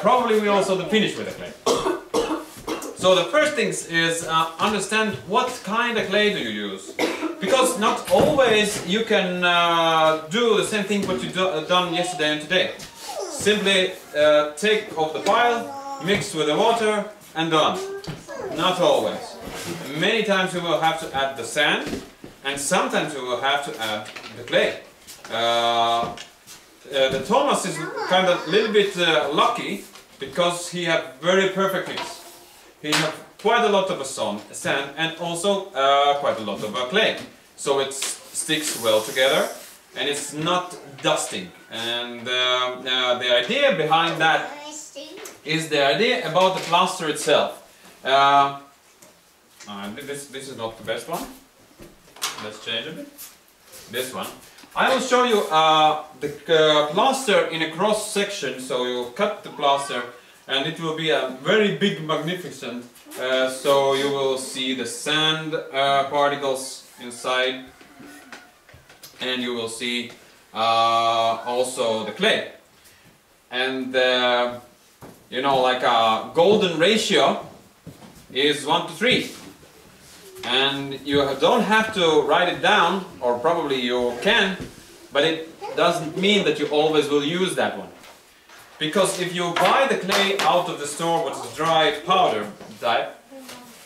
probably we also finish with the clay. So the first thing is understand what kind of clay do you use. Because not always you can do the same thing what you done yesterday and today. Simply take off the pile, mix with the water and done. Not always. Many times you will have to add the sand and sometimes you will have to add the clay. The Thomas is kind of a little bit lucky because he had very perfect mix. He had quite a lot of sand and also quite a lot of clay. So it sticks well together and it's not dusting. And the idea behind that is the idea about the plaster itself. This is not the best one. Let's change a bit. This one. I will show you the plaster in a cross section. So you cut the plaster and it will be a very big, magnificent. So you will see the sand particles inside, and you will see also the clay. And you know, like a golden ratio is 1 to 3. And you don't have to write it down, or probably you can, but it doesn't mean that you always will use that one. Because if you buy the clay out of the store, which is dry powder type,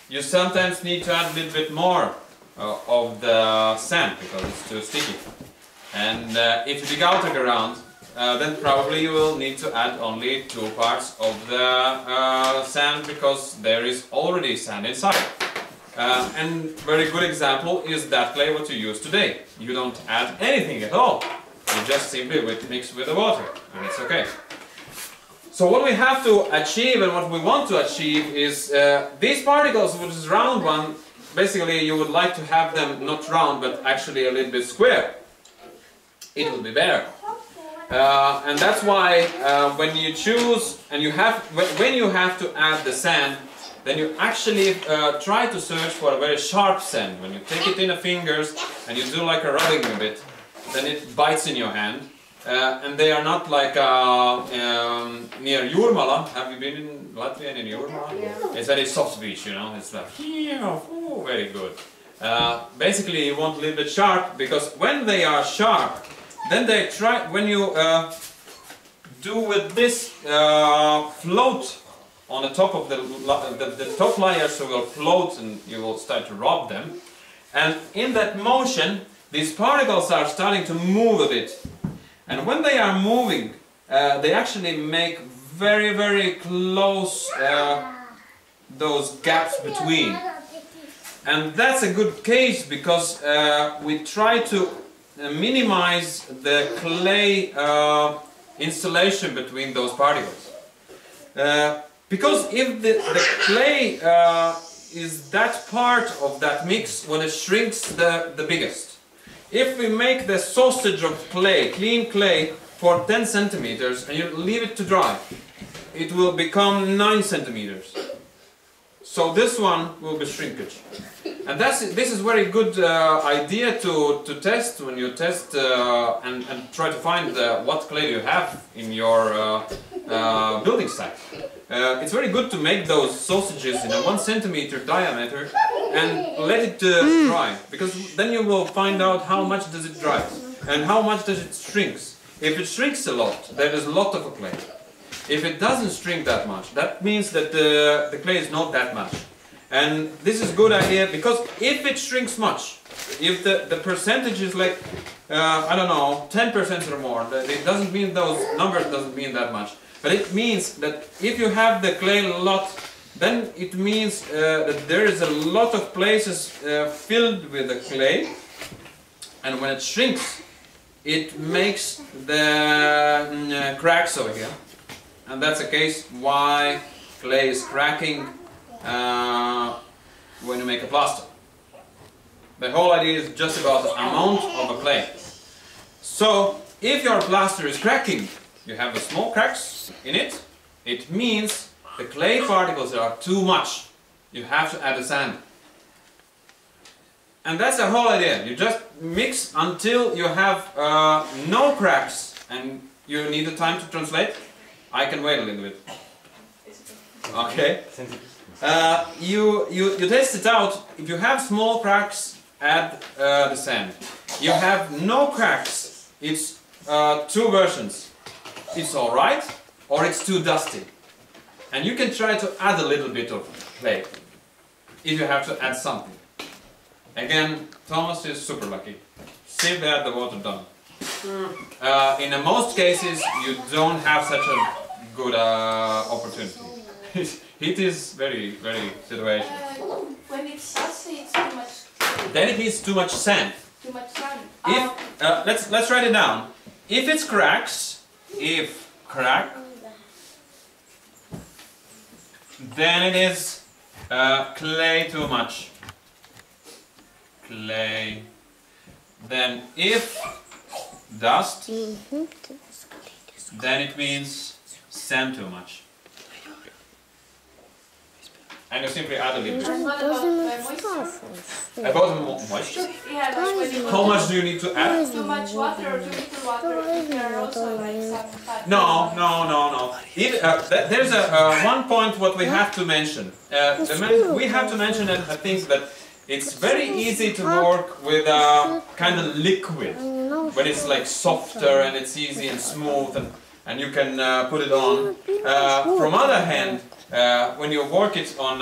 you sometimes need to add a little bit more of the sand because it's too sticky. And if you dig out the ground, then probably you will need to add only 2 parts of the sand because there is already sand inside. And very good example is that clay what you use today. You don't add anything at all. You just simply mix with the water and it's okay. So what we have to achieve and what we want to achieve is these particles, which is round one, basically you would like to have them not round but actually a little bit square. It will be better. And that's why when you choose and when you have to add the sand, then you actually try to search for a very sharp sand. When you take it in the fingers and you do like a rubbing a bit, then it bites in your hand. And they are not like near Jurmala. Have you been in Latvia and in Jurmala? Yeah. It's very soft beach, you know. It's like, oh, very good. Basically, you want a little bit sharp because when they are sharp, then they try. When you do with this float on the top of the top layers, so will float and you will start to rub them. And in that motion, these particles are starting to move a bit. And when they are moving, they actually make very, very close those gaps between. And that's a good case because we try to minimize the clay installation between those particles. Because if the clay is that part of that mix when it shrinks the biggest. If we make the sausage of clay, clean clay, for 10 centimeters and you leave it to dry, it will become 9 centimeters. So this one will be shrinkage. And this is very good idea to test when you test and try to find what clay you have in your building site. It's very good to make those sausages in a 1 centimeter diameter and let it dry, because then you will find out how much does it dry and how much does it shrinks. If it shrinks a lot, there is a lot of clay. If it doesn't shrink that much, that means that the clay is not that much. And this is a good idea because if it shrinks much, if the percentage is like, I don't know, 10% or more, it doesn't mean those numbers doesn't mean that much. But it means that if you have the clay a lot, then it means that there is a lot of places filled with the clay, and when it shrinks, it makes the cracks over here. And that's the case why clay is cracking when you make a plaster. The whole idea is just about the amount of a clay. So if your plaster is cracking, you have the small cracks in it, it means the clay particles are too much. You have to add the sand. And that's the whole idea. You just mix until you have no cracks, and you need the time to translate. I can wait a little bit. Okay. You test it out. If you have small cracks, add the sand. You have no cracks. It's two versions. It's all right, or it's too dusty. And you can try to add a little bit of clay if you have to add something. Again, Thomas is super lucky. Simply add the water done. In most cases, you don't have such a good opportunity. It is very, very situational. When it's dusty, it's too much. Then it needs too much sand. Too much sand. If let's write it down. If it's cracks, then it is clay too much. Clay. Then if dust, then it means sand too much. And you simply add a little bit. And what about moisture? About moisture? Yeah, like when you How much do you need to add? too much water or too little water, there are also like some fat. No. There's one point what we have to mention. We have to mention that I think that it's very easy to work with a kind of liquid when it's like softer and it's easy and smooth and you can put it on. From other hand, when you work it on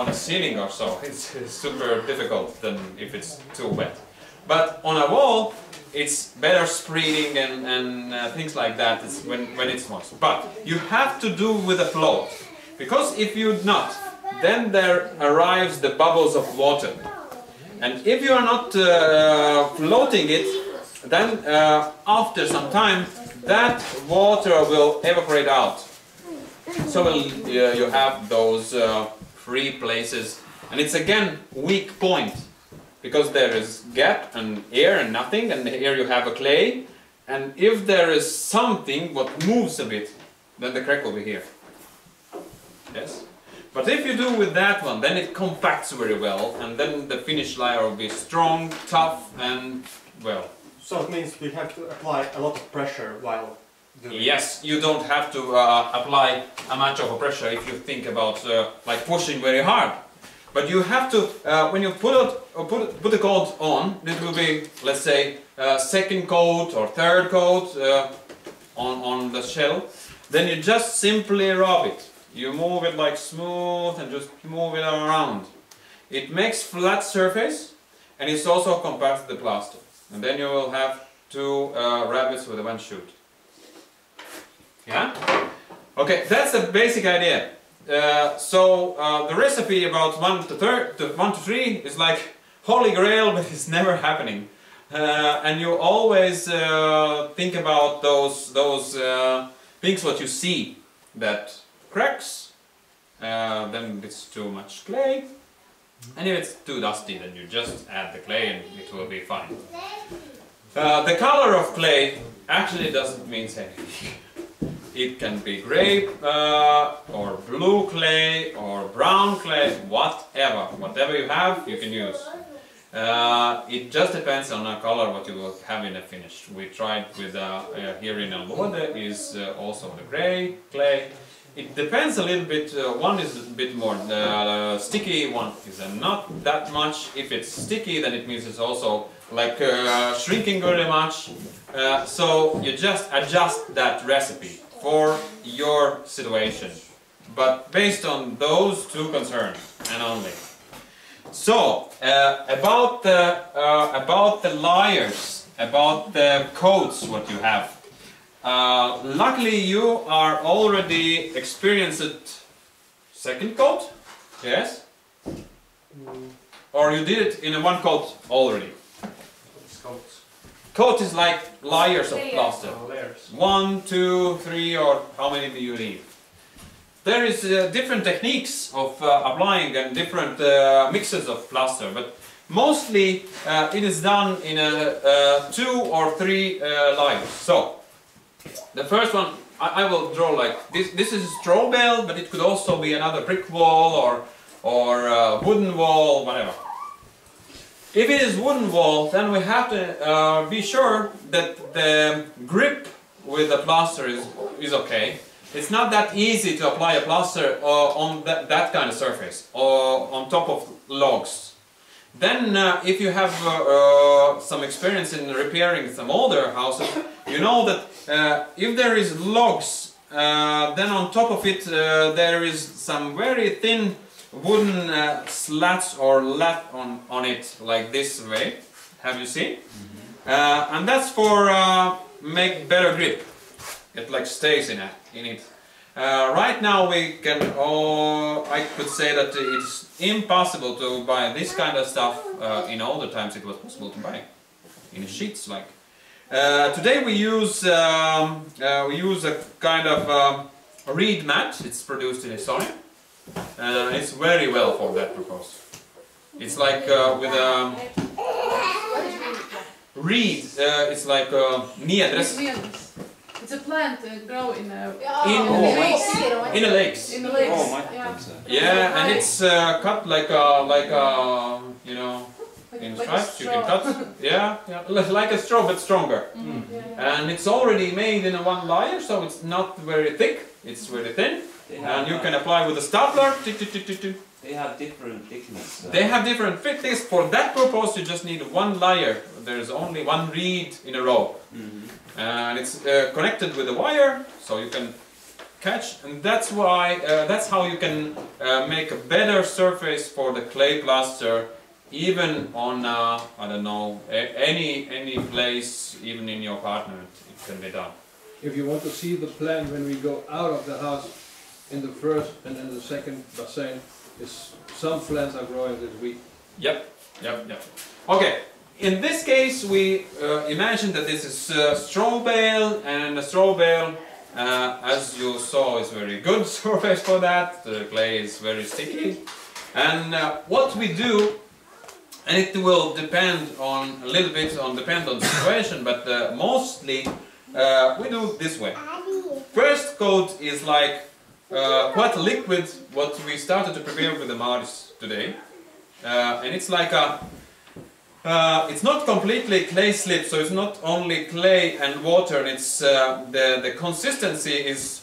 a ceiling or so, it's super difficult than if it's too wet. But on a wall, it's better spreading and things like that when it's moist. But you have to do with a float, because if you not, then there arrives the bubbles of water. And if you are not floating it, then after some time, that water will evaporate out. So you have those free places, and it's again weak point, because there is gap and air and nothing, and here you have a clay, and if there is something what moves a bit, then the crack will be here. Yes? But if you do with that one, then it compacts very well, and then the finished layer will be strong, tough, and well. So it means we have to apply a lot of pressure while doing Yes, you don't have to apply a much of a pressure if you think about like pushing very hard. But you have to, when you put the coat on, it will be, let's say, second coat or third coat on the shell. Then you just simply rub it. You move it like smooth and just move it around. It makes flat surface, and it's also compact to the plaster. And then you will have two rabbits with one shoot. Yeah? Okay, that's the basic idea. The recipe about 1 to 3 is like holy grail, but it's never happening. And you always think about those things what you see, that cracks, then it's too much clay, and if it's too dusty, then you just add the clay and it will be fine. The color of clay actually doesn't mean anything. It can be gray or blue clay or brown clay, whatever you have, you can use. It just depends on the color what you will have in the finish. We tried with here in Almode is also the gray clay. It depends a little bit. One is a bit more sticky, one is not that much. If it's sticky, then it means it's also like shrinking very much. So you just adjust that recipe for your situation, but based on those two concerns and only. So about the layers, about the coats what you have. Luckily you are already experienced second coat, yes? Or you did it in a one coat already? Coat is like layers of plaster. layers. 1, 2, 3, or how many do you need? There is different techniques of applying and different mixes of plaster, but mostly it is done in 2 or 3 layers. So the first one I will draw like this. This is a straw bale, but it could also be another brick wall or wooden wall, whatever. If it is wooden wall, then we have to be sure that the grip with the plaster is okay. It's not that easy to apply a plaster on that kind of surface or on top of logs. Then if you have some experience in repairing some older houses, you know that if there is logs, then on top of it there is some very thin wooden slats or lat on it, like this way. Have you seen? And that's for make better grip. It like stays in it. Right now we can, I could say that it's impossible to buy this kind of stuff. In older times it was possible to buy in sheets like. Today we use a kind of reed mat. It's produced in Estonia. It's very well for that purpose. It's like with a reed. It's like niedres. It's a plant grow in the lakes. In the lakes. In the lakes. Oh, my God. Yeah, and it's cut like a you know, in stripes. You can cut. Yeah, like a straw but stronger. And it's already made in one layer, so it's not very thick. It's very thin, and you can apply with a stapler. They have different thickness. They have different thickness. For that purpose, you just need one layer. There's only one reed in a row. And it's connected with a wire, so you can catch, and that's why that's how you can make a better surface for the clay plaster, even on I don't know, any place, even in your apartment, it can be done. If you want to see the plant when we go out of the house, in the first and then the second bassin, some plants are growing this week. Yep. Okay. In this case, we imagine that this is straw bale, and a straw bale, as you saw, is very good surface for that. The clay is very sticky, and what we do, and it will depend on a little bit depend on the situation, but mostly we do this way. First coat is like quite liquid, what we started to prepare with the Mars today, and it's like a. It's not completely clay slip, so it's not only clay and water. It's the consistency is,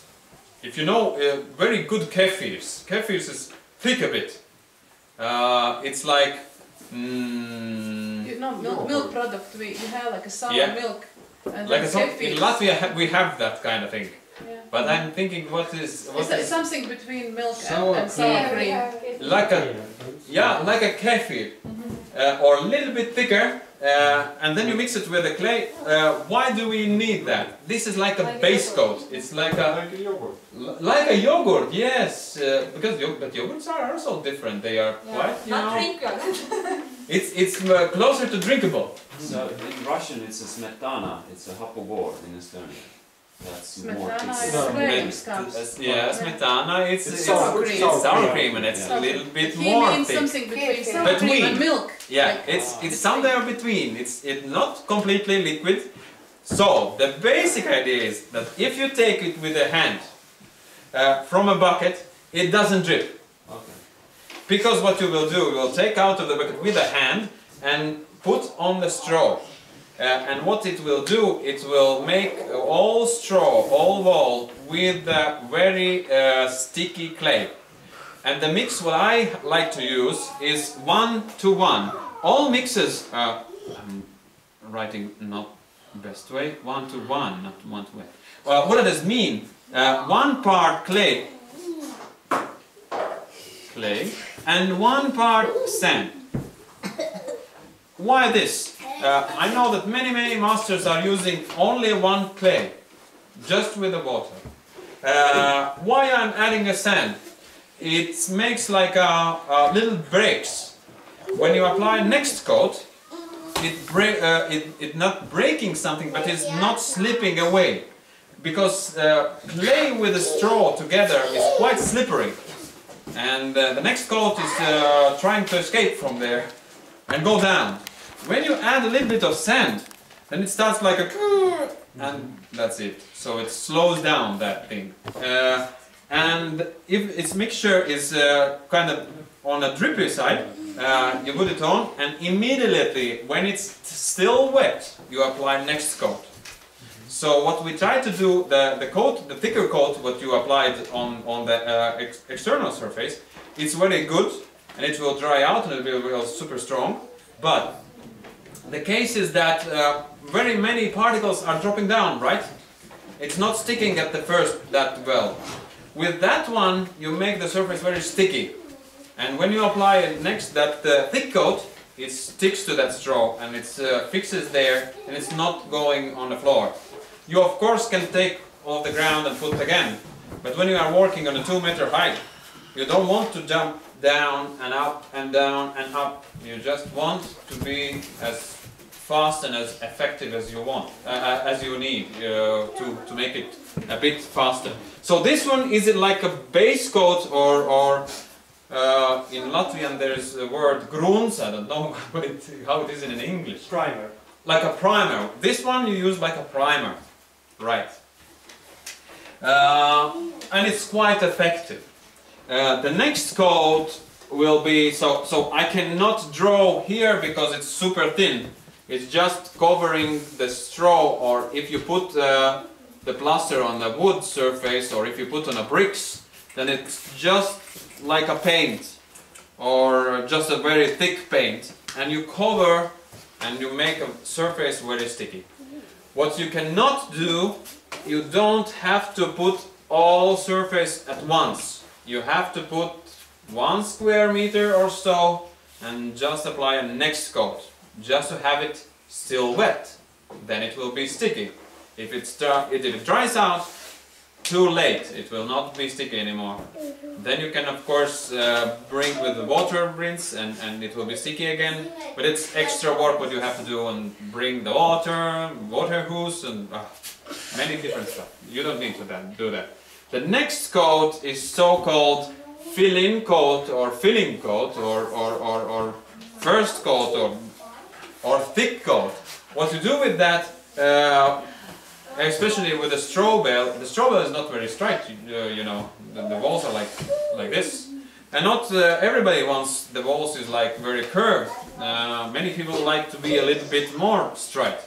if you know, very good kefirs. Kefirs is thick a bit. It's like you know, milk product. We have like a sour milk. And like in Latvia we have that kind of thing. Yeah. But I'm thinking, it's something between milk and sour cream. Like a kefir. Or a little bit thicker, and then you mix it with the clay. Why do we need that? This is like a base coat. It's like a yogurt. Like a yogurt, yes. Because yogurts are also different. They are quite, you know. It's closer to drinkable. So in Russian it's a smetana. It's a hapovor in Estonia. That's more. Yeah, smetana. It's sour cream. It's sour cream, and it's a little bit more thick. Something between sour cream and milk. Yeah, it's somewhere between. It's not completely liquid. So the basic idea is that if you take it with a hand from a bucket, it doesn't drip. Okay. Because what you will do, you will take out of the bucket with a hand and put on the straw. And what it will do, it will make all straw, all wall with very sticky clay. And the mix what I like to use is 1:1. All mixes, I'm writing not best way, 1:1, not 1:1. Well, what does this mean? 1 part clay, and 1 part sand. Why this? I know that many masters are using only 1 clay, just with the water. Why I'm adding a sand? It makes like a little breaks. When you apply next coat, it's not breaking something, but it's not slipping away. Because clay with the straw together is quite slippery. And the next coat is trying to escape from there and go down. When you add a little bit of sand, then it starts like a... and that's it. So it slows down that thing. And if its mixture is kind of on a drippy side, you put it on, and immediately when it's still wet, you apply next coat. So what we try to do, the coat, the thicker coat, what you applied on the external surface, it's very good and it will dry out and it will be super strong. But the case is that very many particles are dropping down, right? It's not sticking at the first that well. With that one, you make the surface very sticky. And when you apply next that thick coat, it sticks to that straw and it fixes there and it's not going on the floor. You of course can take off the ground and put again, but when you are working on a 2-meter height, you don't want to jump down and up and down and up. You just want to be as fast and as effective as you want, as you need to make it a bit faster. So this one is it like a base coat or in Latvian there is a word gruns, I don't know how it is in English. Primer. Like a primer. This one you use like a primer. Right. And it's quite effective. The next coat will be, so I cannot draw here because it's super thin. It's just covering the straw, or if you put the plaster on the wood surface or if you put on a bricks, then it's just like a paint or just a very thick paint, and you cover and you make a surface very sticky. What you cannot do, you don't have to put all surface at once. You have to put 1 square meter or so and just apply a next coat, just to have it still wet. Then it will be sticky. If it dries out, too late, it will not be sticky anymore. Then you can of course bring with the water rinse and it will be sticky again, but it's extra work what you have to do and bring the water hose and many different stuff. You don't need to do that. The next coat is so-called fill-in coat or filling coat or first coat or thick coat. What you do with that, especially with the straw bale is not very straight, you know, the walls are like this. And not everybody wants the walls is like very curved. Many people like to be a little bit more straight.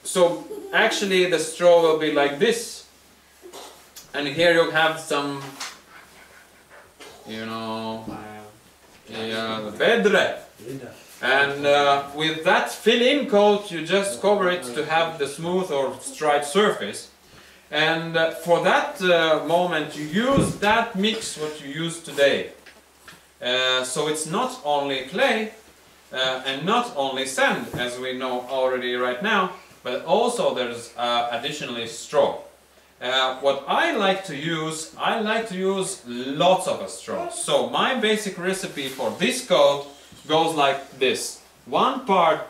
So actually the straw will be like this. And here you have some, you know, the bedre. And with that fill-in coat you just cover it to have the smooth or straight surface. And for that moment you use that mix what you use today. So it's not only clay and not only sand as we know already right now, but also there's additionally straw. What I like to use lots of straw. So my basic recipe for this coat goes like this: 1 part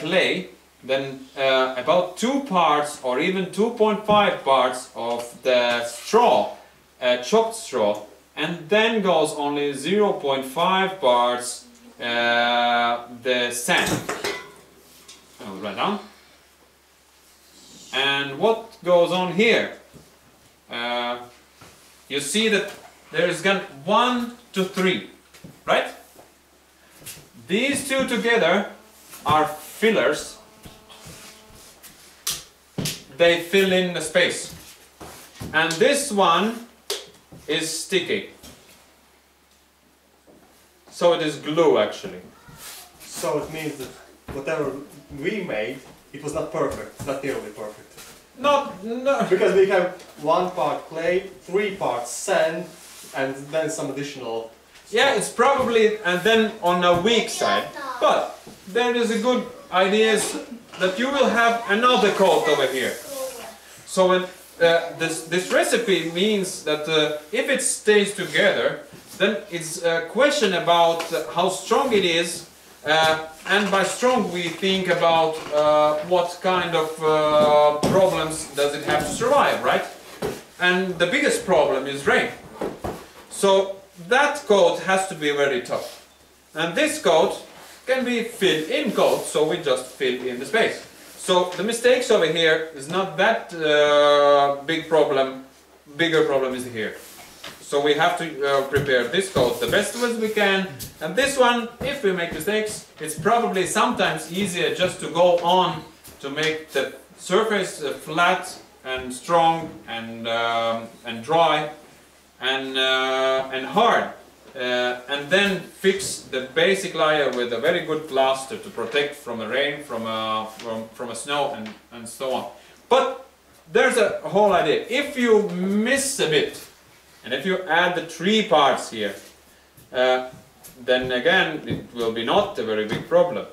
clay, then about 2 parts or even 2.5 parts of the straw, chopped straw, and then goes only 0.5 parts the sand. I'll write down. And what goes on here? You see that there is 1 to 3, right? These two together are fillers. They fill in the space. And this one is sticky. So it is glue actually. So it means that whatever we made, it was not perfect, not nearly perfect. No. Because we have 1 part clay, 3 parts sand, and then some additional. Yeah, it's probably, and then on a weak side. But there is a good idea is that you will have another coat over here. So when, this recipe means that if it stays together, then it's a question about how strong it is. And by strong we think about what kind of problems does it have to survive, right? And the biggest problem is rain. So that coat has to be very tough. And this coat can be filled-in coat, so we just fill in the space. So the mistakes over here is not that big problem. Bigger problem is here. So we have to prepare this coat the best as we can. And this one, if we make mistakes, it's probably sometimes easier just to go on to make the surface flat and strong and dry and hard, and then fix the basic layer with a very good plaster to protect from the rain, from a snow and so on. But there's a whole idea. If you miss a bit, and if you add the 3 parts here, then again it will be not a very big problem.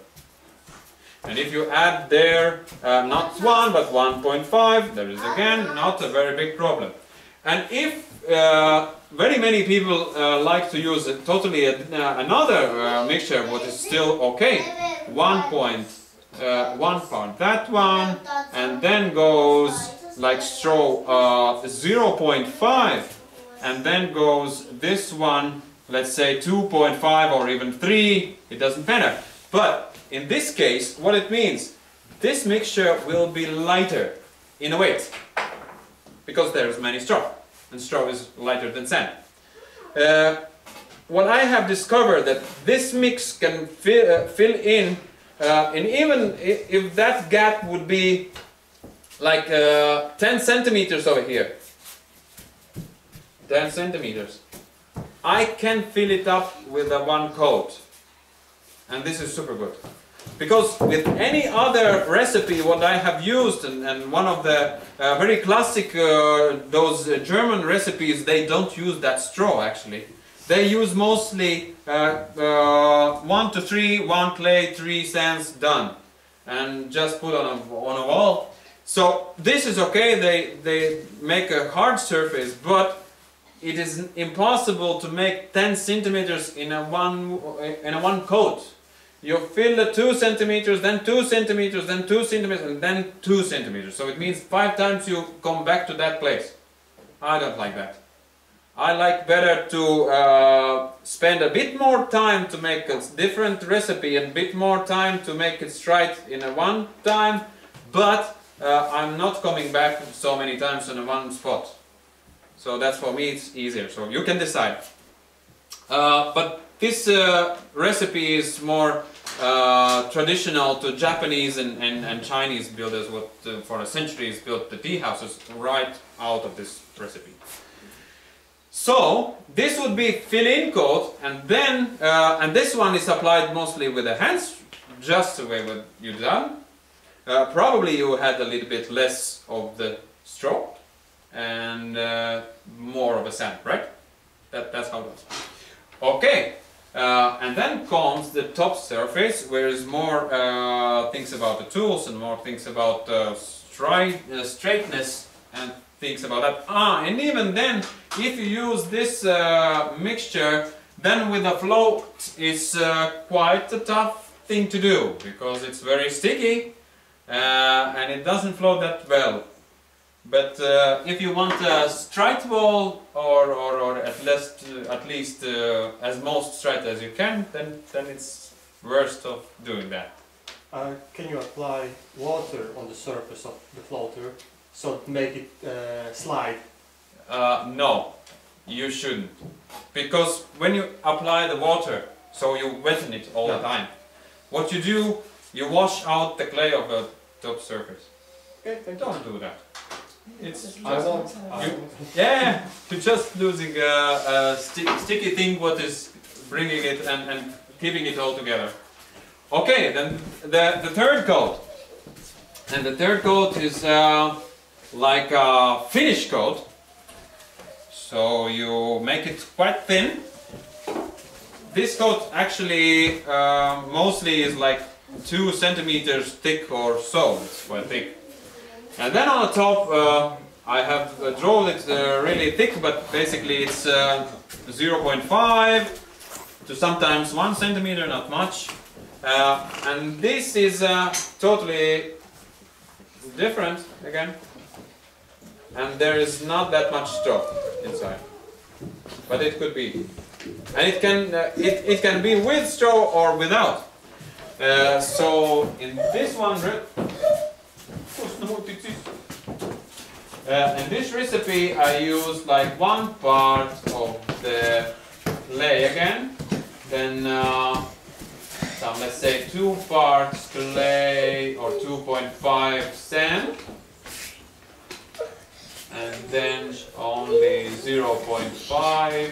And if you add there not 1 but 1.5, there is again not a very big problem. And if very many people like to use totally another mixture, what is still okay, 1 part that one, and then goes like straw 0.5, and then goes this one, let's say 2.5 or even 3, it doesn't matter. But in this case, what it means, this mixture will be lighter in a weight, because there's many straw, and straw is lighter than sand. What I have discovered that this mix can fill in, and even if that gap would be like 10 centimeters over here, 10 centimeters, I can fill it up with a 1 coat. And this is super good. Because with any other recipe what I have used, and one of the very classic, those German recipes, they don't use that straw actually. They use mostly 1 to 3, 1 clay, 3 sands, done. And just put on a wall. So this is okay, they make a hard surface, but it is impossible to make 10 centimeters in a one coat. You fill the 2 centimeters, then 2 centimeters, then 2 centimeters, and then 2 centimeters. So it means 5 times you come back to that place. I don't like that. I like better to spend a bit more time to make a different recipe and a bit more time to make it straight in a one time, but I'm not coming back so many times on a one spot. So that's, for me, it's easier. So you can decide. But this recipe is more traditional to Japanese and Chinese builders, what for centuries built the tea houses right out of this recipe. So this would be fill-in coat, and then and this one is applied mostly with the hands, just the way what you done. Probably you had a little bit less of the straw and more of a sand, right? That's how it was. Okay, and then comes the top surface, where is more things about the tools and more things about straightness and things about that. And even then, if you use this mixture, then with the float is quite a tough thing to do, because it's very sticky and it doesn't float that well. But if you want a straight wall, or at least as most straight as you can, then it's worth of doing that. Can you apply water on the surface of the floater so to make it slide? No, you shouldn't. Because when you apply the water, so you wetten it all the time, what you do, you wash out the clay of the top surface. Okay, thank you. Don't do that. It's just, you're just losing a sticky thing what is bringing it and keeping it all together. Okay, then the third coat. And the third coat is like a finish coat. So you make it quite thin. This coat actually mostly is like 2 centimeters thick or so. It's quite thick. And then on the top I have drawn it really thick, but basically it's 0.5 to sometimes 1 centimeter, not much. And this is totally different again. And there is not that much straw inside, but it could be. And it can be with straw or without. So in this one, in this recipe I use like 1 part of the clay again, then some, let's say 2 parts clay or 2.5 sand, and then only 0.5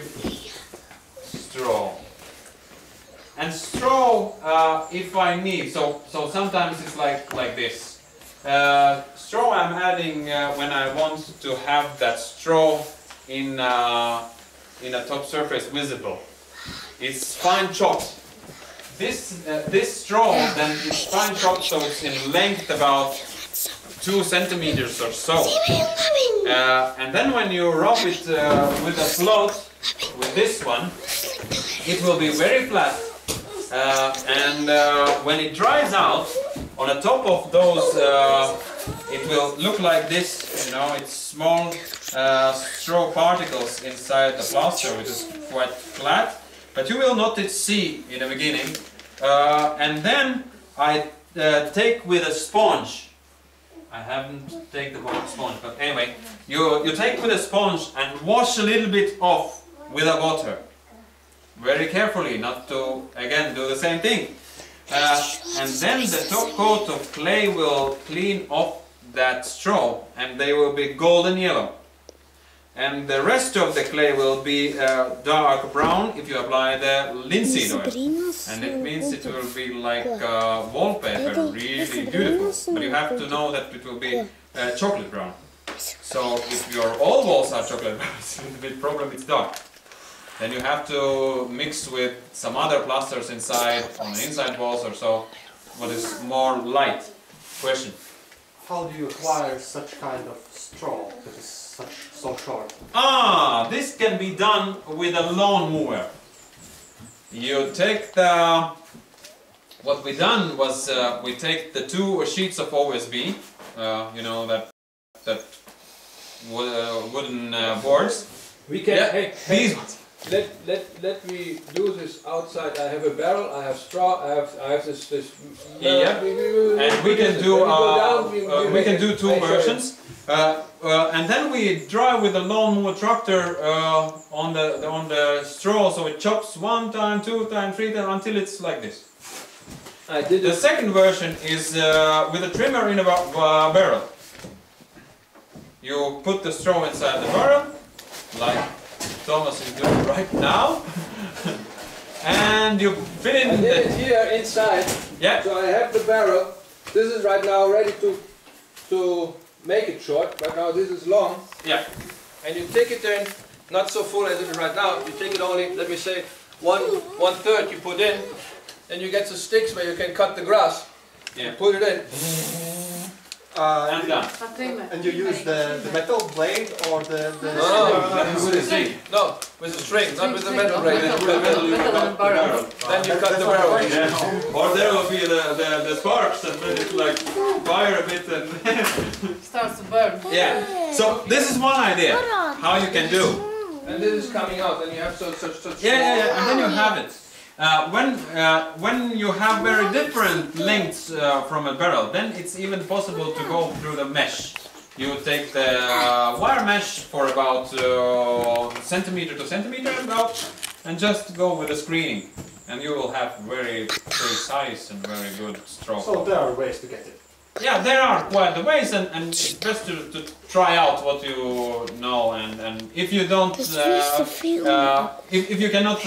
straw. And straw, if I need, so sometimes it's like this. Straw I'm adding when I want to have that straw in a top surface visible. It's fine chopped. This straw then is fine chopped, so it's in length about 2 centimeters or so. And then when you rub it with a float, with this one, it will be very flat. And when it dries out, on the top of those, it will look like this. You know, it's small straw particles inside the plaster, which is quite flat. But you will not see in the beginning. And then I take with a sponge. I haven't taken the sponge, but anyway, you take with a sponge and wash a little bit off with the water. Very carefully, not to again do the same thing. And then the top coat of clay will clean off that straw, and they will be golden yellow. And the rest of the clay will be dark brown if you apply the linseed oil. And it means it will be like wallpaper, really beautiful. But you have to know that it will be chocolate brown. So if your all walls are chocolate brown, it's a little bit problem, it's dark. Then you have to mix with some other plasters inside, on the inside walls or so, what is more light. Question? How do you acquire such kind of straw that is so short? This can be done with a lawnmower. You take the... What we done was we take the 2 sheets of OSB, you know, that wooden boards. We can, Yeah, hey, these ones. Let me do this outside. I have a barrel, I have straw, I have this Yeah, and we can do we can do 2 versions. And then we dry with the lawnmower tractor on the straw, so it chops 1 time, 2 time, 3 time until it's like this. I did The it. second version is with a trimmer in a barrel. You put the straw inside the barrel, like Thomas is doing right now, and you fit it I in did the... it here inside. Yeah. So I have the barrel. This is right now ready to make it short. Right now this is long. Yeah. And you take it in, not so full as it is right now. You take it only, let me say, one third you put in. Then you get the sticks where you can cut the grass. Yeah. You put it in. And done. And you use the metal blade or the No, with a string. No, with a string, not with a metal blade. Then you cut the barrel. Then you cut the barrel. Yeah. Or there will be the sparks, and then it like fire a bit and Starts to burn. yeah. So this is one idea how you can do. And this is coming out, and you have such. Yeah, and then you have it. When you have very different lengths from a barrel, then it's even possible to go through the mesh. You take the wire mesh for about centimeter to centimeter about, and just go with the screening, and you will have very precise and very good straw. So there are ways to get it. Yeah, there are quite the ways, and it's best to try out what you know, and if you don't, if you cannot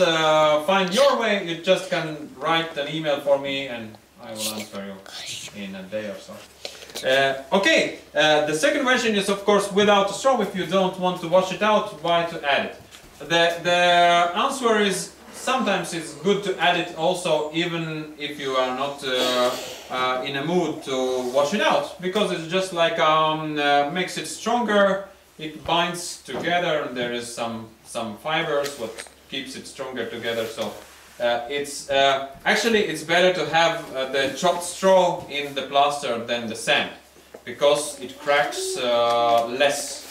find your way, you just can write an email for me, and I will answer you in a day or so. Okay, the second version is of course without a straw. If you don't want to wash it out, why to add it? The answer is sometimes it's good to add it also, even if you are not in a mood to wash it out, because it's just like makes it stronger. It binds together, and there is some fibers what keeps it stronger together. So it's actually it's better to have the chopped straw in the plaster than the sand, because it cracks less.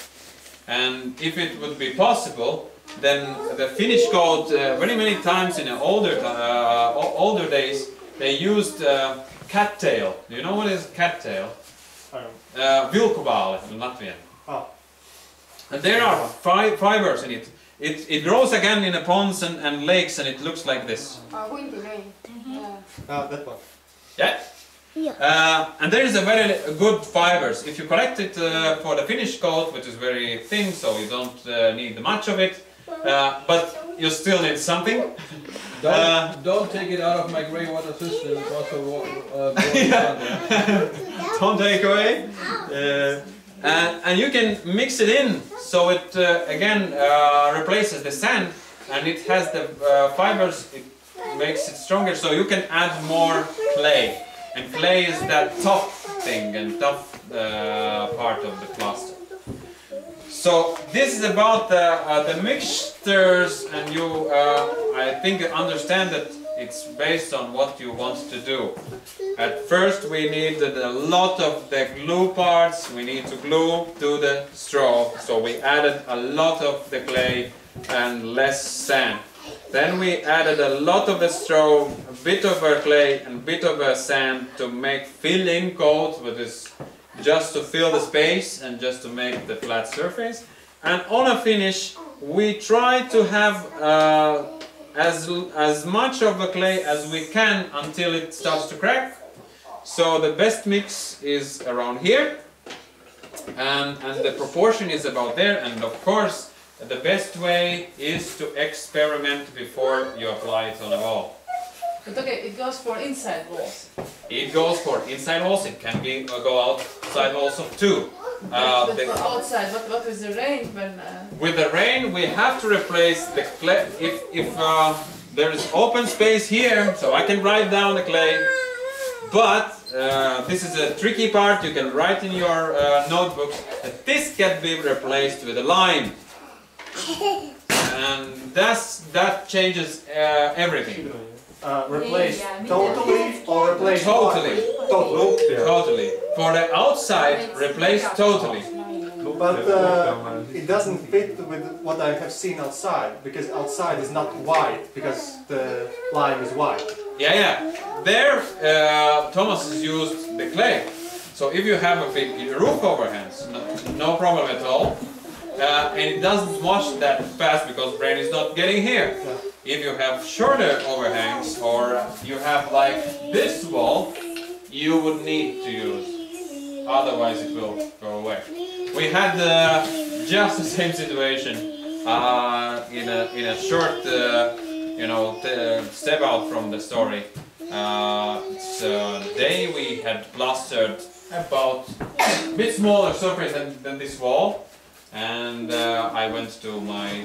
And if it would be possible, then the finish coat very many times in the older days they used cattail. Do you know what is cattail? Vilkuvaale in Latvian. Oh. And there are fibers in it, it grows again in the ponds and lakes, and it looks like this. Windy rain. Yeah. That one. Yeah. And there is a very good fibers. If you collect it for the finished coat, which is very thin, so you don't need much of it, but you still need something. Don't take it out of my grey water system. It's also Don't take away. And you can mix it in, so it again replaces the sand, and it has the fibers. It makes it stronger, so you can add more clay. And clay is that tough thing and tough part of the plaster. So this is about the mixtures, and you, I think, understand that it's based on what you want to do. At first we needed a lot of the glue parts. We need to glue to the straw, so we added a lot of the clay and less sand. Then we added a lot of the straw, a bit of clay and a bit of sand to make fill-in coat, which is just to fill the space and just to make the flat surface. And on a finish, we try to have as much of the clay as we can until it starts to crack. So the best mix is around here, and the proportion is about there, and of course the best way is to experiment before you apply it on a wall. But okay, it goes for inside walls. It goes for inside walls, it can be go outside walls too. But for outside, what is the rain when... With the rain we have to replace the clay. If there is open space here, so I can write down the clay, but this is a tricky part. You can write in your notebooks that this can be replaced with a lime. And that changes everything. Replace totally or replace Totally. Totally. Yeah. Totally. For the outside, replace totally. But it doesn't fit with what I have seen outside, because outside is not white, because the lime is white. Yeah. There, Thomas has used the clay. So if you have a big roof overhangs, no problem at all. And it doesn't wash that fast because rain is not getting here. Yeah. If you have shorter overhangs, or you have like this wall, you would need to use, otherwise it will go away. We had just the same situation in a short, step out from the story. It's a day we had plastered about a bit smaller surface than this wall. And I went to my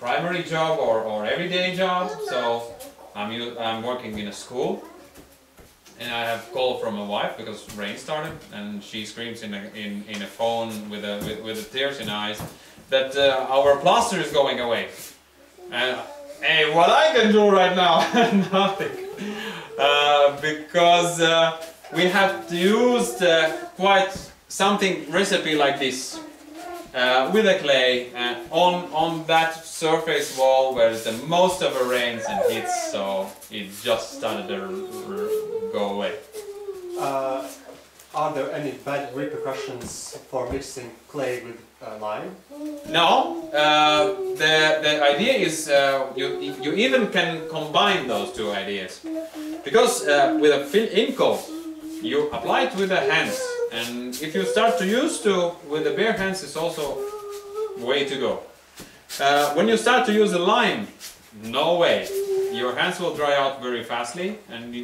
primary job or everyday job, so I'm working in a school, and I have call from my wife because rain started, and she screams in a phone with the tears in her eyes that our plaster is going away. And hey, what I can do right now? Nothing, because we have to use quite something recipe like this. With a clay on that surface wall where the most of the rains and hits, so it just started to go away. Are there any bad repercussions for mixing clay with lime? No, the idea is you even can combine those two ideas, because with a fill-in coat you apply it with the hands. And if you start to use to with the bare hands, it's also way to go. When you start to use the lime, no way. Your hands will dry out very fastly, and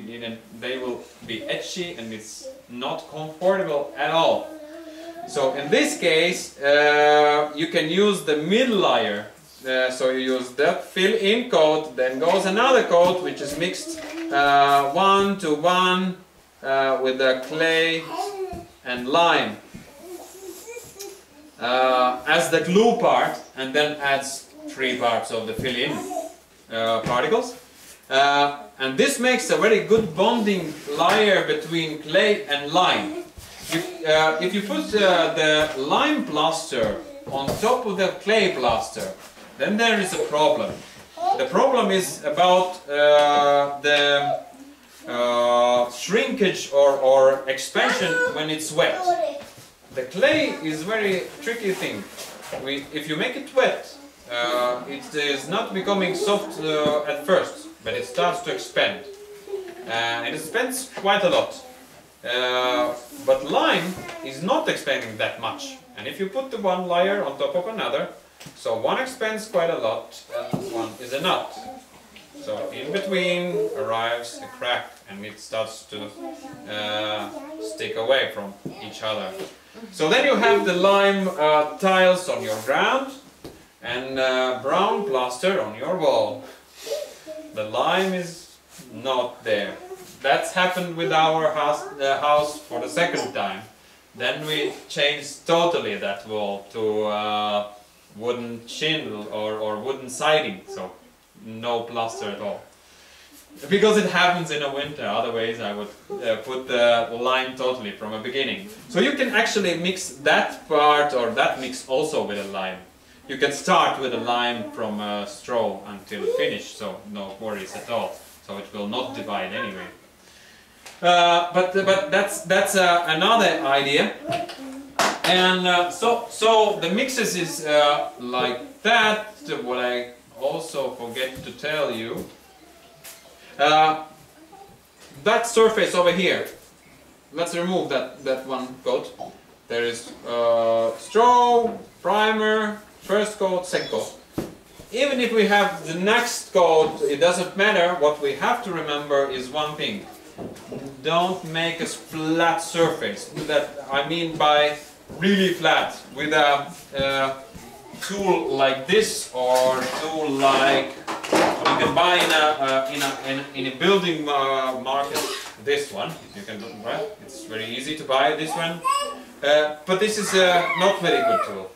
they will be etchy, and it's not comfortable at all. So in this case, you can use the middle layer. So you use that fill-in coat, then goes another coat which is mixed 1 to 1 with the clay and lime as the glue part, and then adds 3 parts of the fill-in particles, and this makes a very good bonding layer between clay and lime. If you put the lime plaster on top of the clay plaster, then there is a problem. The problem is about the shrinkage or expansion when it's wet. The clay is very tricky thing. If you make it wet, it is not becoming soft at first, but it starts to expand. It expands quite a lot. But lime is not expanding that much. And if you put the one layer on top of another, so one expands quite a lot and one is a nut. So in between arrives a crack and it starts to stick away from each other. So then you have the lime tiles on your ground and brown plaster on your wall. The lime is not there. That's happened with our house for the second time. Then we changed totally that wall to wooden shingle or wooden siding, so no plaster at all. Because it happens in the winter, otherwise I would put the lime totally from the beginning. So you can actually mix that part or that mix also with a lime. You can start with a lime from straw until finish, so no worries at all. So it will not divide anyway. But that's another idea. And so the mixes is like that. What I also forget to tell you. That surface over here. Let's remove that one coat. There is straw, primer, first coat, second coat. Even if we have the next coat, it doesn't matter. What we have to remember is one thing. Don't make a flat surface. That I mean by really flat. With a tool like this or tool like you can buy in a building market. This one you can buy. It's very easy to buy this one. But this is not very good tool.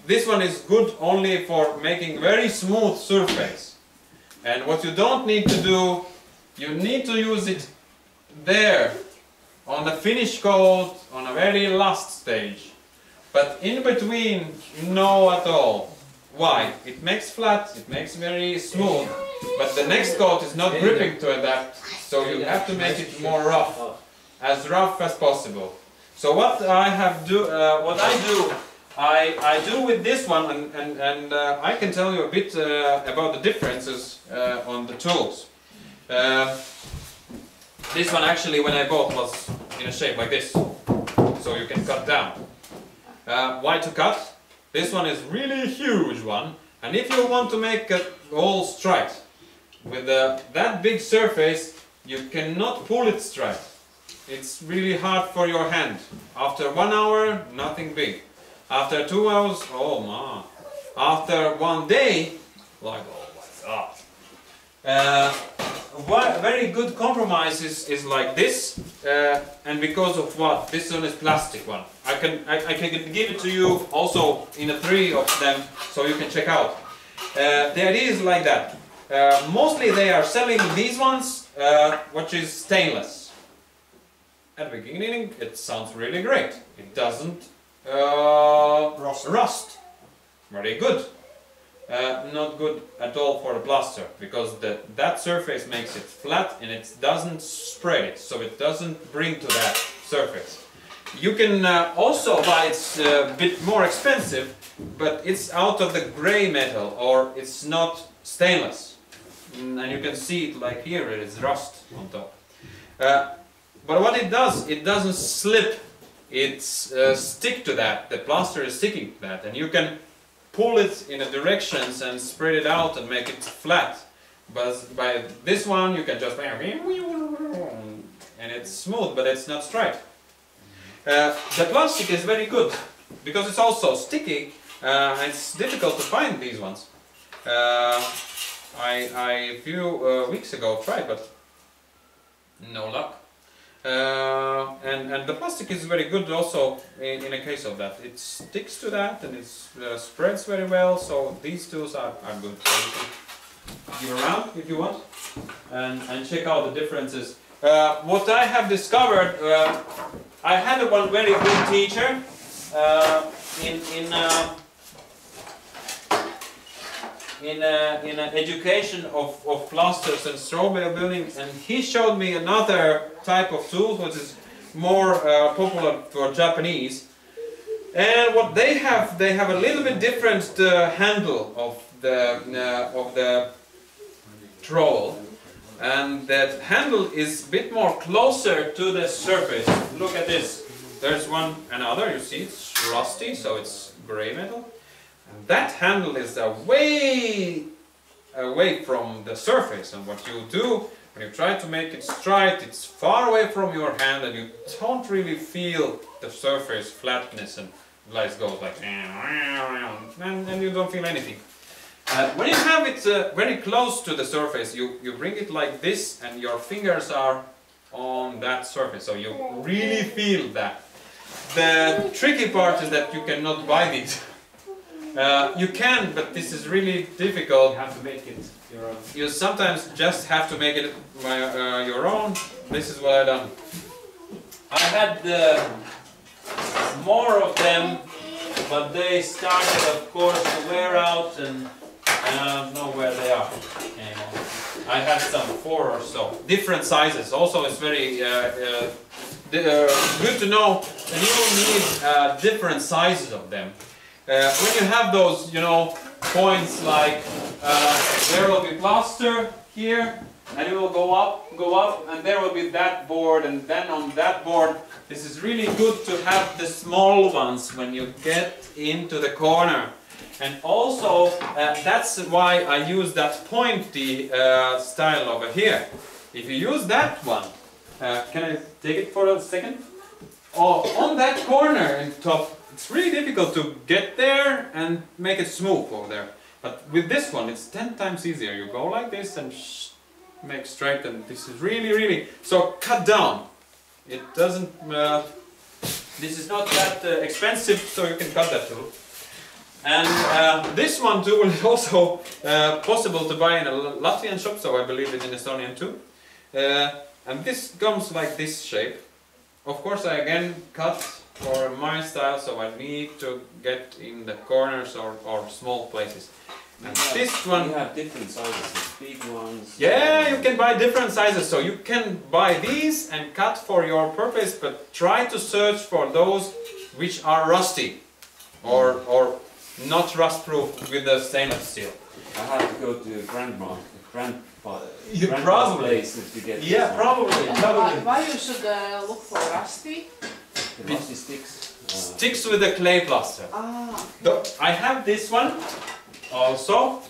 This one is good only for making very smooth surface. And what you don't need to do, you need to use it there on the finish coat on a very last stage. But in between, no at all. Why? It makes flat, it makes very smooth, but the next coat is not gripping to that, so you have to make it more rough as possible. So what I do with this one, and I can tell you a bit about the differences on the tools. This one actually, when I bought, was in a shape like this, so you can cut down. Why to cut? This one is really huge one, and if you want to make it all straight, with that big surface, you cannot pull it straight. It's really hard for your hand. After 1 hour, nothing big. After 2 hours, oh man. After 1 day, like, oh my god. One very good compromise is like this, and because of what? This one is plastic one. I can give it to you also in a 3 of them, so you can check out. The idea is like that. Mostly they are selling these ones, which is stainless. At the beginning it sounds really great. It doesn't rust. Very good. Not good at all for the plaster, because that surface makes it flat and it doesn't spread it, so it doesn't bring to that surface. You can also buy, it's a bit more expensive, but it's out of the grey metal, or it's not stainless. And you can see it like here, it is rust on top. But what it does, it doesn't slip, it's stick to that, the plaster is sticking to that, and you can pull it in a directions and spread it out and make it flat. But by this one you can just and it's smooth, but it's not straight. The plastic is very good because it's also sticky. It's difficult to find these ones. I a few weeks ago tried, but no luck. And the plastic is very good also in a case of that. It sticks to that and it spreads very well, so these tools are good. So you can give around if you want and check out the differences. What I have discovered, I had one very good teacher in education of plasters and strawberry building, and he showed me another type of tool which is more popular for Japanese. And what they have a little bit different handle of the trowel, and that handle is a bit more closer to the surface. Look at this. There's another. You see, it's rusty, so it's gray metal. And that handle is away from the surface. And what you do when you try to make it straight, it's far away from your hand, and you don't really feel the surface flatness, and light goes like, and you don't feel anything. When you have it very close to the surface, you bring it like this, and your fingers are on that surface, so you really feel that. The tricky part is that you cannot bite it. You can, but this is really difficult. You have to make it your own. You sometimes just have to make it your own. This is what I've done. I had more of them, but they started, of course, to wear out, and I don't know where they are anymore. I had some 4 or so, different sizes. Also, it's very good to know that you will need different sizes of them. When you have those, points like there will be plaster here, and it will go up, and there will be that board, and then on that board, this is really good to have the small ones when you get into the corner. And also, that's why I use that pointy style over here. If you use that one, can I take it for a second? Oh, on that corner in top, it's really difficult to get there and make it smooth over there. But with this one, it's 10 times easier. You go like this and make straight, and this is really, so cut down. It doesn't, this is not that expensive, so you can cut that too. And this one tool is also possible to buy in a Latvian shop, so I believe it's in Estonian too. And this comes like this shape. Of course, I again cut for my style, so I need to get in the corners or small places. And this one... You have different sizes, big ones... Yeah, you can buy different sizes, so you can buy these and cut for your purpose, but try to search for those which are rusty or not rust-proof with the stainless steel. I have to go to grandpa's Probably. place to get Yeah, probably. Why you should look for rusty? the rusty sticks. Sticks with the clay plaster. Ah. I have this one also.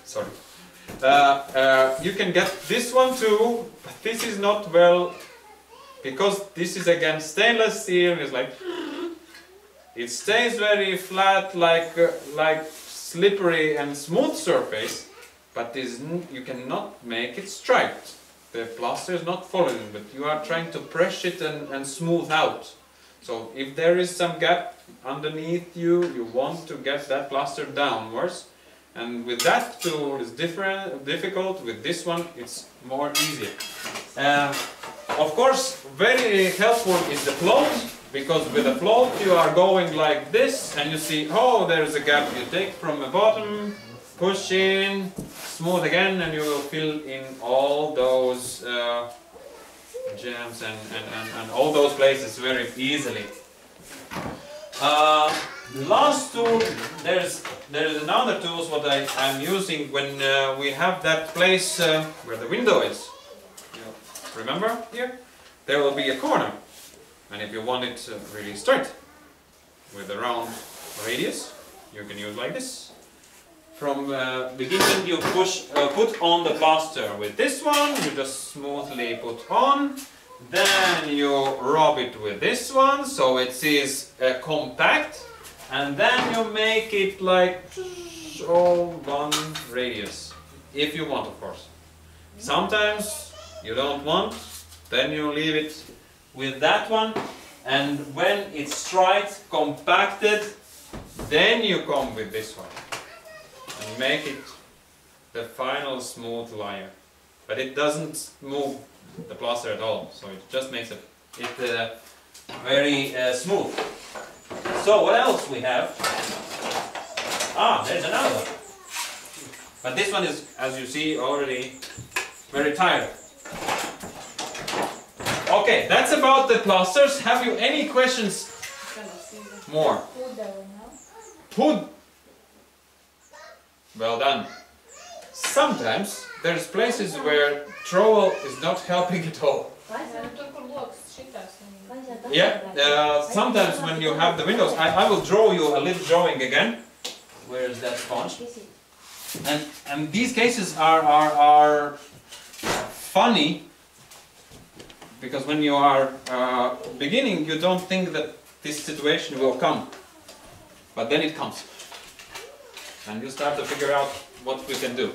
Sorry. You can get this one too, but this is not well, because this is again stainless steel. It's like it stays very flat, like slippery and smooth surface, but you cannot make it striped. The plaster is not following, but you are trying to press it and smooth out. So if there is some gap underneath you want to get that plaster downwards. And with that tool it's difficult. With this one it's more easier. Of course, very helpful is the float, because with the float you are going like this and you see, oh, there's a gap. You take from the bottom, push in, smooth again, and you will fill in all those jams and all those places very easily. The last tool, there's another tool what I'm using when we have that place where the window is. You remember here? There will be a corner, and if you want it really straight with a round radius, you can use like this. From beginning you put on the plaster with this one, you just smoothly put on, then you rub it with this one so it is compact, and then you make it like all one radius, if you want, of course. Sometimes you don't want, then you leave it with that one, and when it's straight, compacted, then you come with this one and make it the final smooth layer. But it doesn't move the plaster at all, so it just makes it very smooth. So what else we have? Ah, there's another one. But this one is, as you see, already very tired. Okay, that's about the plasters. Have you any questions? More. Put. Well done. Sometimes there's places where trowel is not helping at all. Yeah, sometimes when you have the windows, I will draw you a little drawing again. Where is that sponge? And these cases are funny because when you are beginning, you don't think that this situation will come, but then it comes, and you start to figure out what we can do.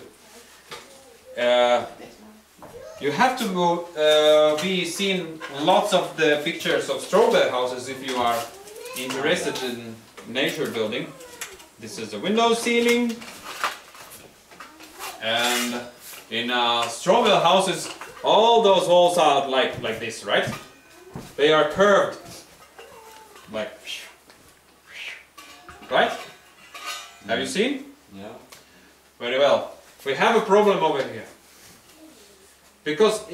You have to be seeing lots of the pictures of strawberry houses if you are interested in nature building. This is the window ceiling, and in strawberry houses all those walls are like this, right? They are curved, like, right? Have you seen? Yeah. Very well. We have a problem over here. Because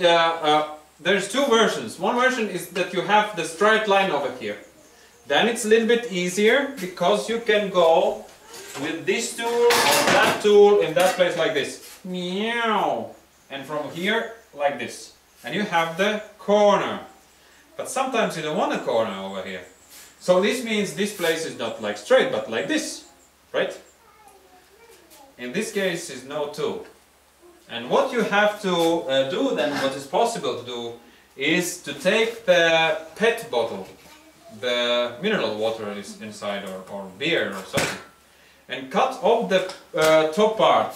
there's two versions. One version is that you have the straight line over here. Then it's a little bit easier because you can go with this tool or that tool in that place like this. Meow. And from here like this. And you have the corner. But sometimes you don't want a corner over here. So this means this place is not like straight but like this. Right? In this case is no tool. And what you have to do then, what is possible to do, is to take the PET bottle, the mineral water is inside, or beer or something, and cut off the top part.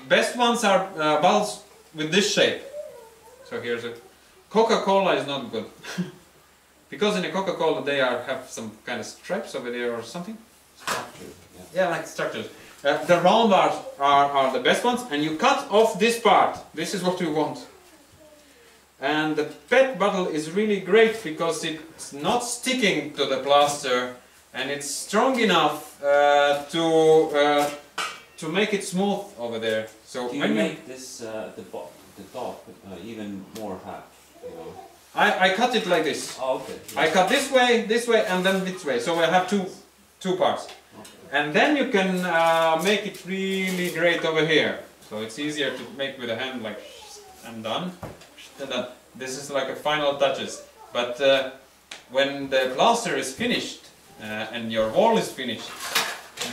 Best ones are bottles with this shape. So here's a Coca-Cola is not good. Because in a Coca-Cola they have some kind of stripes over there or something. Yeah, like structures. The round bars are the best ones, and you cut off this part. This is what you want. And the PET bottle is really great because it's not sticking to the plaster, and it's strong enough to make it smooth over there. So do you make this the top even more half? You know? I cut it like this. Oh, okay. Yeah. I cut this way, and then this way. So I have two parts. And then you can make it really great over here. So it's easier to make with a hand, like, and done. And then this is like a final touches. But when the plaster is finished and your wall is finished,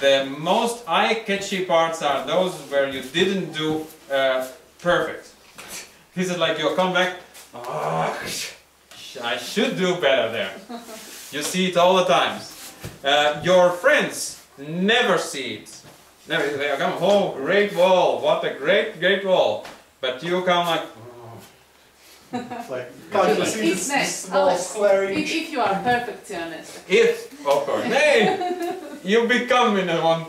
the most eye-catchy parts are those where you didn't do perfect. This is like you come back, oh, I should do better there. You see it all the time. Your friends never see it. Never. They come, oh, great wall, what a great wall. But you come like, like, can't you see this small square inch? If you are a perfectionist. if, of course, hey, you become in one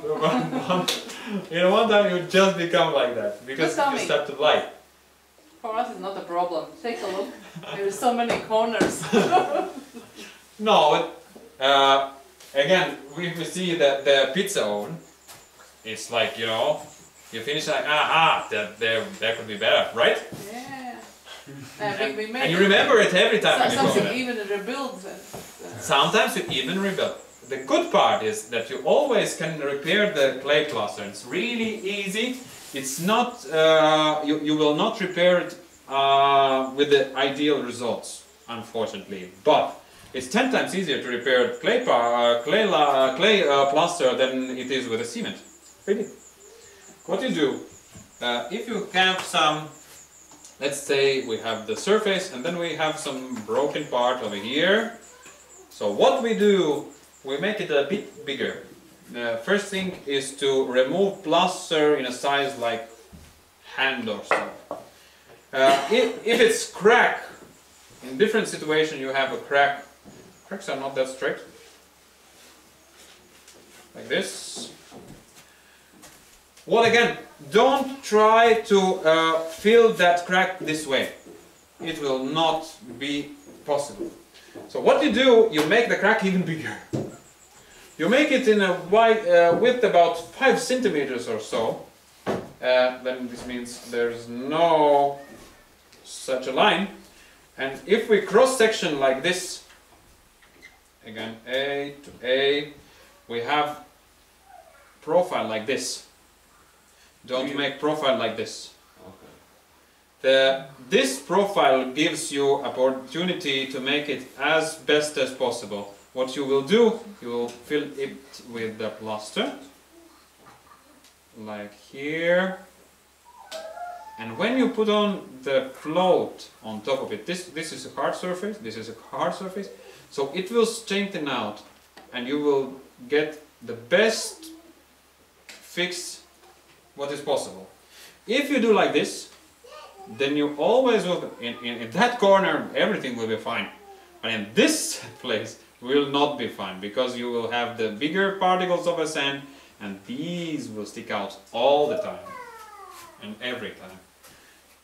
time you just become like that because you start to like. For us, it's not a problem. Take a look. There are so many corners. No, again, if we see the pizza oven, it's like, you know, you finish like, there could be better, right? Yeah. We made And you remember it every time when you go something there. even rebuild. Sometimes you even rebuild. The good part is that you always can repair the clay plaster. It's really easy. It's not, you will not repair it with the ideal results, unfortunately. But it's 10 times easier to repair clay plaster than it is with a cement. Really. What you do, if you have some, let's say we have the surface and then we have some broken part over here. So what we do, we make it a bit bigger. The first thing is to remove plaster in a size like hand or so. If it's crack, in different situations you have a crack. Cracks are not that straight. Like this. Well, again, don't try to fill that crack this way. It will not be possible. So what you do, you make the crack even bigger. You make it in a width about 5 centimeters or so. Then this means there's no such a line. And if we cross section like this, again A to A. We have profile like this. Don't make profile like this. Okay. This profile gives you opportunity to make it as best as possible. What you will do, you will fill it with the plaster, like here. And when you put on the float on top of it, this is a hard surface, this is a hard surface, so it will straighten out and you will get the best fix what is possible. If you do like this, then you always will, in that corner everything will be fine. But in this place will not be fine, because you will have the bigger particles of a sand and these will stick out all the time and every time.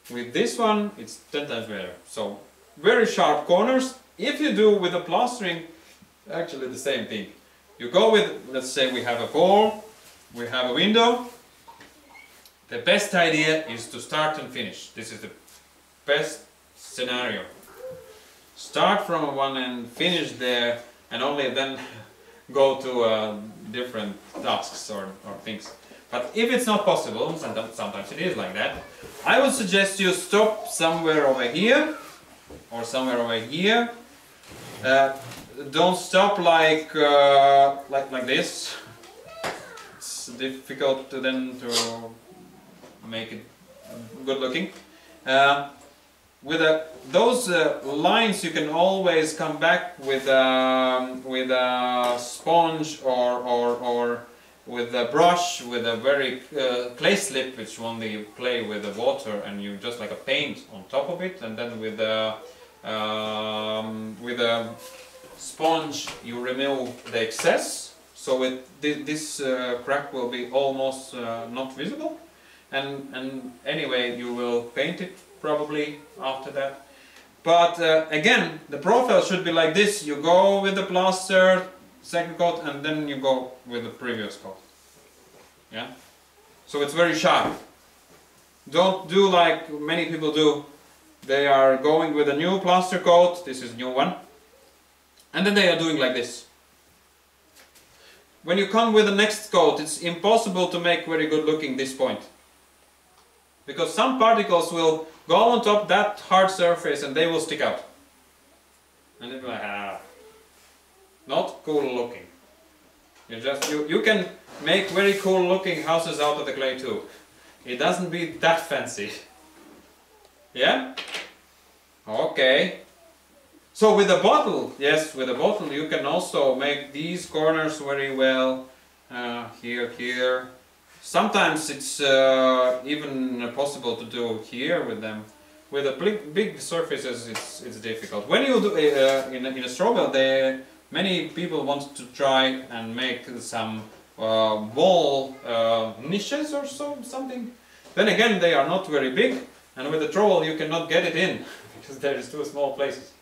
With this one it's 10 times better. So very sharp corners. If you do with the plastering, actually the same thing. You go with, let's say we have a pole, we have a window. The best idea is to start and finish. This is the best scenario. Start from one and finish there, and only then go to different tasks or things. But if it's not possible, sometimes it is like that, I would suggest you stop somewhere over here or somewhere over here. Don't stop like this. It's difficult to then to make it good looking. With those lines, you can always come back with a sponge or with a brush, with a very clay slip, which only play with the water, and you just like a paint on top of it, and then with a sponge you remove the excess, so this crack will be almost not visible, and anyway you will paint it probably after that. But again, the profile should be like this. You go with the plaster, second coat, and then you go with the previous coat. Yeah? So it's very sharp. Don't do like many people do. They are going with a new plaster coat, this is a new one, and then they are doing like this. When you come with the next coat, it's impossible to make very good looking this point, because some particles will go on top that hard surface and they will stick out. And it'll be like, not cool looking. You can make very cool looking houses out of the clay too. It doesn't be that fancy. Yeah? Okay. So with a bottle, yes, with a bottle you can also make these corners very well. Here, here. Sometimes it's even possible to do here with them. With the big surfaces, it's difficult. When you do in a straw bale, many people want to try and make some wall niches or something. Then again, they are not very big, and with the trowel you cannot get it in because there is too small places.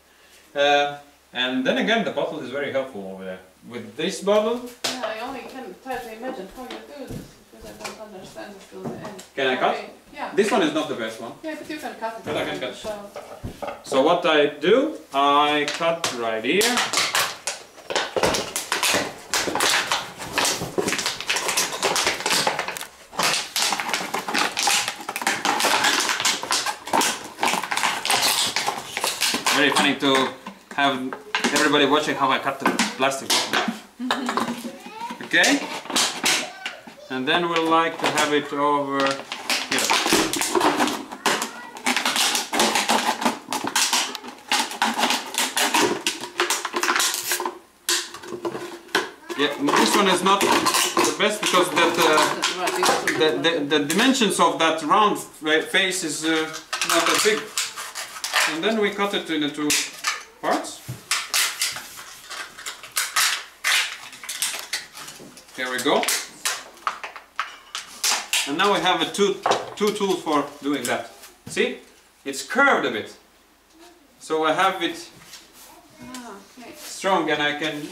And then again, the bottle is very helpful over there. With this bottle, yeah, I only can try to imagine how you do this. I don't understand it till the end. can I cut? Okay. Yeah. This one is not the best one. Yeah, but you can cut it. But I can cut. So, So what I do, I cut right here. Very funny to have everybody watching how I cut the plastic. Okay? And then we'll like to have it over here. Yeah, this one is not the best because the dimensions of that round face is not that big. And then we cut it into two parts. Here we go. And now we have two tools for doing that. See? It's curved a bit. So I have it okay. strong and I can...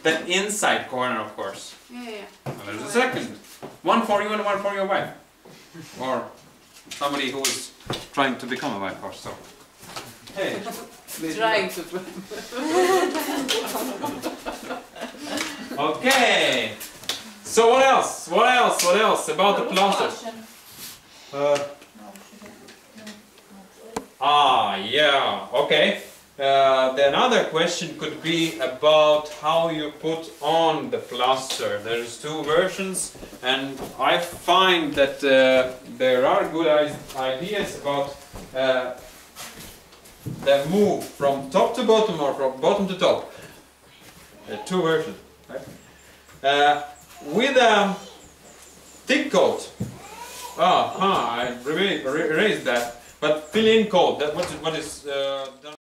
The inside corner, of course. Yeah. And there's a second. One for you and one for your wife. Or somebody who is trying to become a wife or so. Hey. Trying to. Okay. So what else? What else? What else about the plaster? Yeah. Okay. The another question could be about how you put on the plaster. There's two versions, and I find that there are good ideas about the move from top to bottom or from bottom to top. Two versions. Right? With a thick coat. I erased that. But fill-in coat. That what is done.